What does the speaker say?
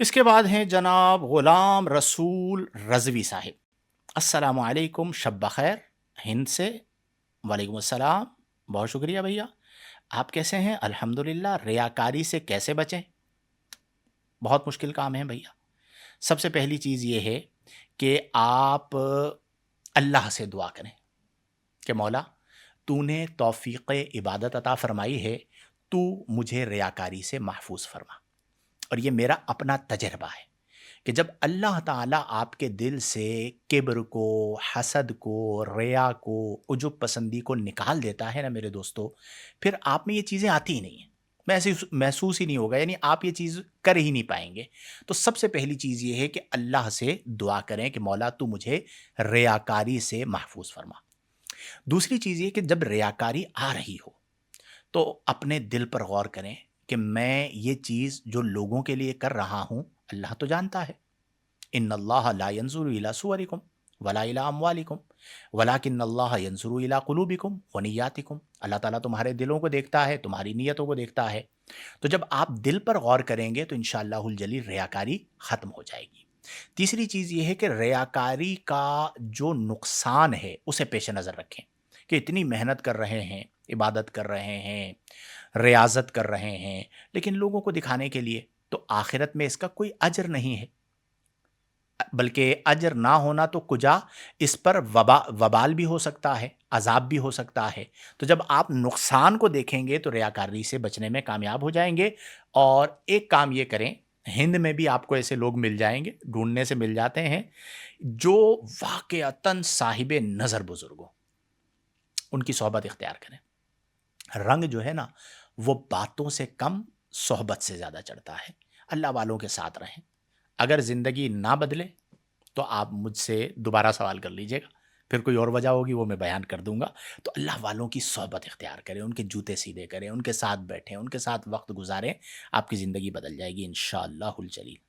اس کے بعد ہیں جناب غلام رسول رضوی صاحب۔ السلام علیکم، شب بخیر، ہند سے۔ وعلیکم السلام، بہت شکریہ بھیا، آپ کیسے ہیں؟ الحمدللہ۔ ریاکاری سے کیسے بچیں؟ بہت مشکل کام ہے بھیا۔ سب سے پہلی چیز یہ ہے کہ آپ اللہ سے دعا کریں کہ مولا تو نے توفیق عبادت عطا فرمائی ہے، تو مجھے ریاکاری سے محفوظ فرما۔ اور یہ میرا اپنا تجربہ ہے کہ جب اللہ تعالیٰ آپ کے دل سے کبر کو، حسد کو، ریا کو، عجب پسندی کو نکال دیتا ہے نا میرے دوستو، پھر آپ میں یہ چیزیں آتی ہی نہیں ہیں، محسوس ہی نہیں ہوگا، یعنی آپ یہ چیز کر ہی نہیں پائیں گے۔ تو سب سے پہلی چیز یہ ہے کہ اللہ سے دعا کریں کہ مولا تو مجھے ریاکاری سے محفوظ فرما۔ دوسری چیز یہ کہ جب ریاکاری آ رہی ہو تو اپنے دل پر غور کریں کہ میں یہ چیز جو لوگوں کے لیے کر رہا ہوں، اللہ تو جانتا ہے۔ ان اللہ لا ينظر الى صورکم ولا الى اموالکم ولکن اللہ ينظر الى قلوبکم ونیاتکم۔ اللہ تعالیٰ تمہارے دلوں کو دیکھتا ہے، تمہاری نیتوں کو دیکھتا ہے۔ تو جب آپ دل پر غور کریں گے تو انشاءاللہ الجلیل ریاکاری ختم ہو جائے گی۔ تیسری چیز یہ ہے کہ ریاکاری کا جو نقصان ہے اسے پیش نظر رکھیں کہ اتنی محنت کر رہے ہیں، عبادت کر رہے ہیں، ریاضت کر رہے ہیں، لیکن لوگوں کو دکھانے کے لیے، تو آخرت میں اس کا کوئی اجر نہیں ہے، بلکہ اجر نہ ہونا تو کجا، اس پر وبال بھی ہو سکتا ہے، عذاب بھی ہو سکتا ہے۔ تو جب آپ نقصان کو دیکھیں گے تو ریاکاری سے بچنے میں کامیاب ہو جائیں گے۔ اور ایک کام یہ کریں، ہند میں بھی آپ کو ایسے لوگ مل جائیں گے، ڈھونڈنے سے مل جاتے ہیں، جو واقعتاً صاحب نظر بزرگ ہو، ان کی صحبت اختیار کریں۔ رنگ جو ہے نا وہ باتوں سے کم، صحبت سے زیادہ چڑھتا ہے۔ اللہ والوں کے ساتھ رہیں۔ اگر زندگی نہ بدلے تو آپ مجھ سے دوبارہ سوال کر لیجئے گا، پھر کوئی اور وجہ ہوگی وہ میں بیان کر دوں گا۔ تو اللہ والوں کی صحبت اختیار کریں، ان کے جوتے سیدھے کریں، ان کے ساتھ بیٹھیں، ان کے ساتھ وقت گزاریں، آپ کی زندگی بدل جائے گی انشاءاللہ الجلیل۔